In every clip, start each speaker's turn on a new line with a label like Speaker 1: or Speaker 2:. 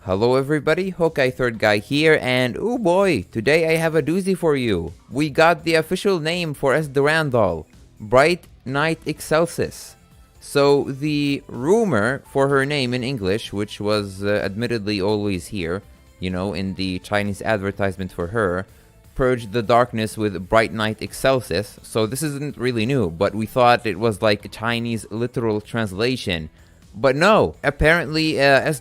Speaker 1: Hello everybody, Hawkeye Third Guy here, and oh boy, today I have a doozy for you. We got the official name for Durandal, Bright Night Excelsis. So the rumor for her name in English, which was admittedly always here, you know, in the Chinese advertisement for her, purged the darkness with Bright Night Excelsis. So this isn't really new, but we thought it was like a Chinese literal translation. But no, apparently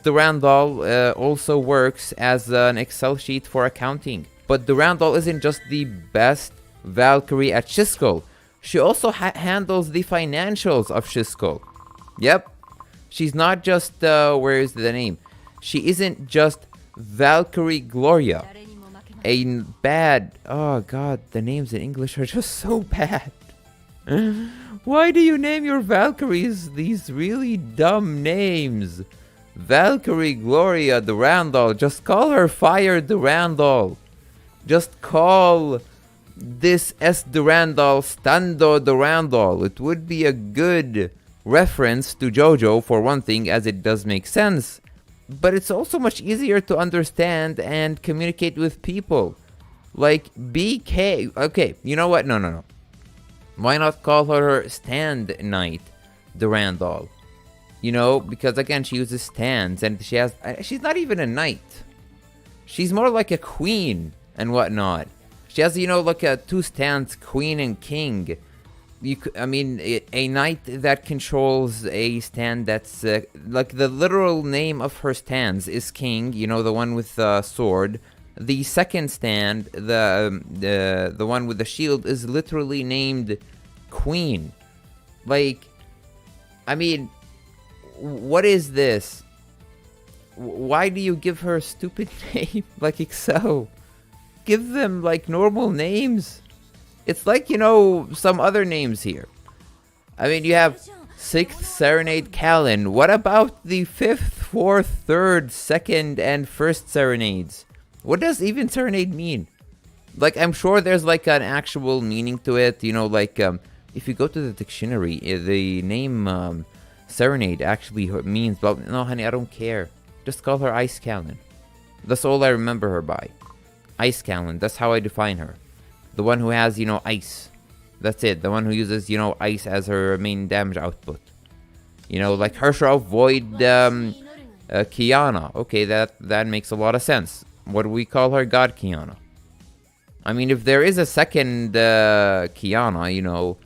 Speaker 1: Durandal also works as an Excel sheet for accounting. But Durandal isn't just the best Valkyrie at Shiskel. She also handles the financials of Shiskel. Yep, she's not just, where is the name? She isn't just Valkyrie Gloria. Oh god, the names in English are just so bad. Why do you name your Valkyries these really dumb names? Valkyrie Gloria Durandal. Just call her Fire Durandal. Just call this Durandal Stando Durandal. It would be a good reference to JoJo for one thing, as it does make sense. But it's also much easier to understand and communicate with people. Like BK. Okay, you know what? No. Why not call her Stand Knight Durandal? You know, because again, she uses stands and she's not even a knight. She's more like a queen and whatnot. She has, you know, like two stands, queen and king. A knight that controls a stand that's like the literal name of her stands is king, you know, the one with the sword. The second stand, the one with the shield, is literally named Queen. Like, I mean, what is this? Why do you give her a stupid name like Excel? Give them like normal names. It's like, you know, some other names here. I mean, you have 6th Serenade Callan. What about the 5th, 4th, 3rd, 2nd, and 1st Serenades? What does even Serenade mean? Like, I'm sure there's like an actual meaning to it. You know, like, if you go to the dictionary, the name Serenade actually means, well, no, honey, I don't care. Just call her Ice Callan. That's all I remember her by. Ice Callan. That's how I define her. The one who has, you know, ice. That's it. The one who uses, you know, ice as her main damage output. You know, like Hershra Void Kiana. Okay, that makes a lot of sense. What do we call her? God Kiana. I mean, if there is a second Kiana, you know,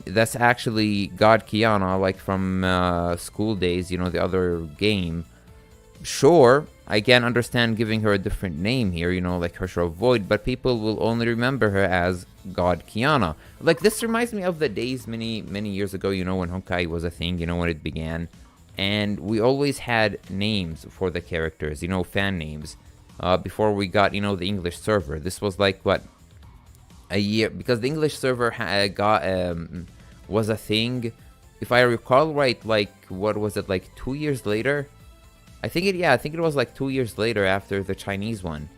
Speaker 1: that's actually God Kiana, like from School Days, you know, the other game. Sure, I can understand giving her a different name here, you know, like Hershra Void, but people will only remember her as God Kiana. Like, this reminds me of the days many years ago, you know, when Honkai was a thing, you know, when it began. And we always had names for the characters, you know, fan names, before we got, you know, the English server. This was like, what, a year, because the English server was a thing, if I recall right, like, what was it, like 2 years later? I think it was like 2 years later after the Chinese one.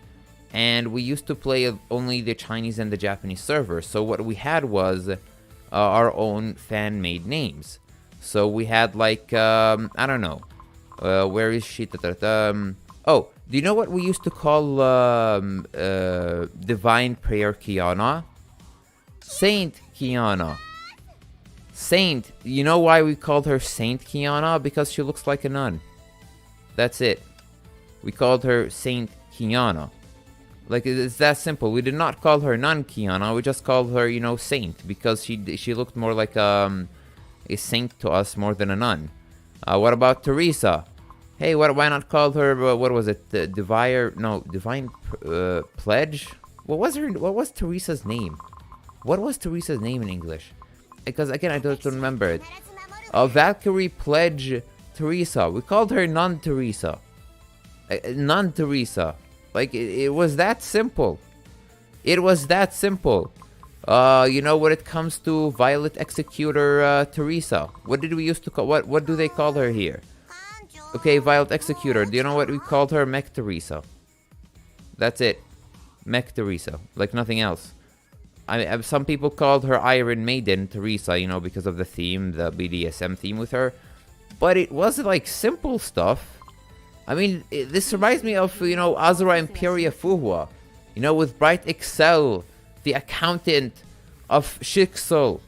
Speaker 1: And we used to play only the Chinese and the Japanese server. So what we had was our own fan-made names. So we had like, I don't know. Where is she? Oh, do you know what we used to call Divine Prayer Kiana? Saint Kiana. Saint. You know why we called her Saint Kiana? Because she looks like a nun. That's it. We called her Saint Kiana. Like, it's that simple. We did not call her Nun Kiana. We just called her, you know, Saint. Because she looked more like a saint to us more than a nun. What about Teresa? Hey, why not call her, what was it? Divine Pledge? What was Teresa's name? What was Teresa's name in English? Because, again, I don't remember it. Valkyrie Pledge Teresa. We called her Nun Teresa. Nun Teresa. Like, it was that simple. It was that simple. You know, when it comes to Violet Executor Teresa, what did we used to call, what do they call her here? Okay, Violet Executor. Do you know what we called her? Mech Teresa. That's it. Mech Teresa. Like nothing else. Some people called her Iron Maiden Teresa, you know, because of the theme, the BDSM theme with her. But it was like simple stuff. I mean, this reminds me of, you know, Azura Imperia Fuhua. You know, with Bright Excel, the accountant of Shixo.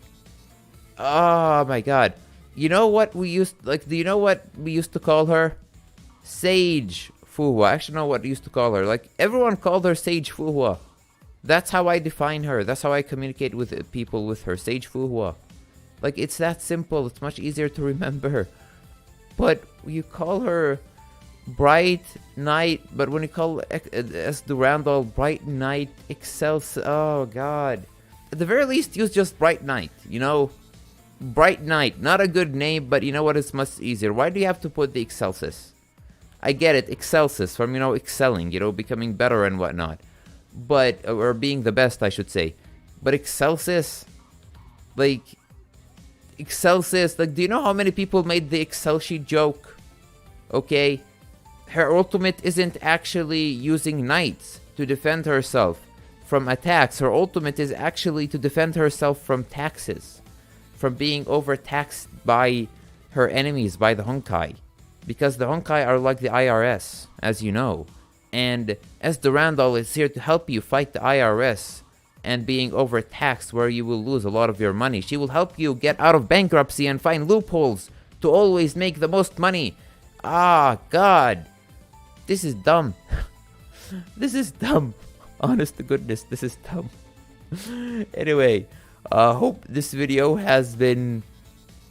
Speaker 1: Oh my god. You know what we used, like, do you know what we used to call her? Sage Fuhua. I actually know what we used to call her. Like, everyone called her Sage Fuhua. That's how I define her. That's how I communicate with people with her. Sage Fuhua. Like, it's that simple. It's much easier to remember. But you call her Bright Knight, but when you call as Durandal Bright Knight Excels, oh god. At the very least, use just Bright Knight, you know? Bright Knight, not a good name, but you know what, it's much easier. Why do you have to put the Excelsis? I get it, Excelsis, from, you know, excelling, you know, becoming better and whatnot. But, or being the best, I should say. But Excelsis, like, Excelsis, like, do you know how many people made the Excel sheet joke? Okay? Her ultimate isn't actually using knights to defend herself from attacks. Her ultimate is actually to defend herself from taxes. From being overtaxed by her enemies, by the Honkai. Because the Honkai are like the IRS, as you know. And as Durandal is here to help you fight the IRS and being overtaxed where you will lose a lot of your money. She will help you get out of bankruptcy and find loopholes to always make the most money. Ah, God. This is dumb. This is dumb. Honest to goodness, this is dumb. Anyway, hope this video has been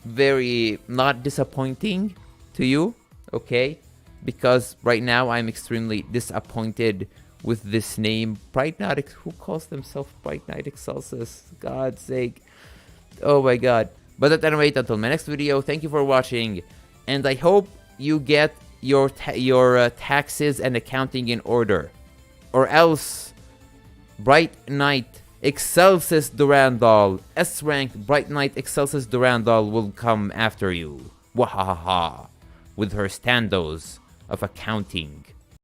Speaker 1: very not disappointing to you, okay? Because right now I'm extremely disappointed with this name. Bright Knight, who calls themselves Bright Knight Excelsis? God's sake. Oh my god. But at any rate, until my next video, thank you for watching. And I hope you get your taxes and accounting in order. Or else, Bright Knight Excelsis Durandal, S-rank Bright Knight Excelsis Durandal will come after you. Wahahaha. With her standos of accounting.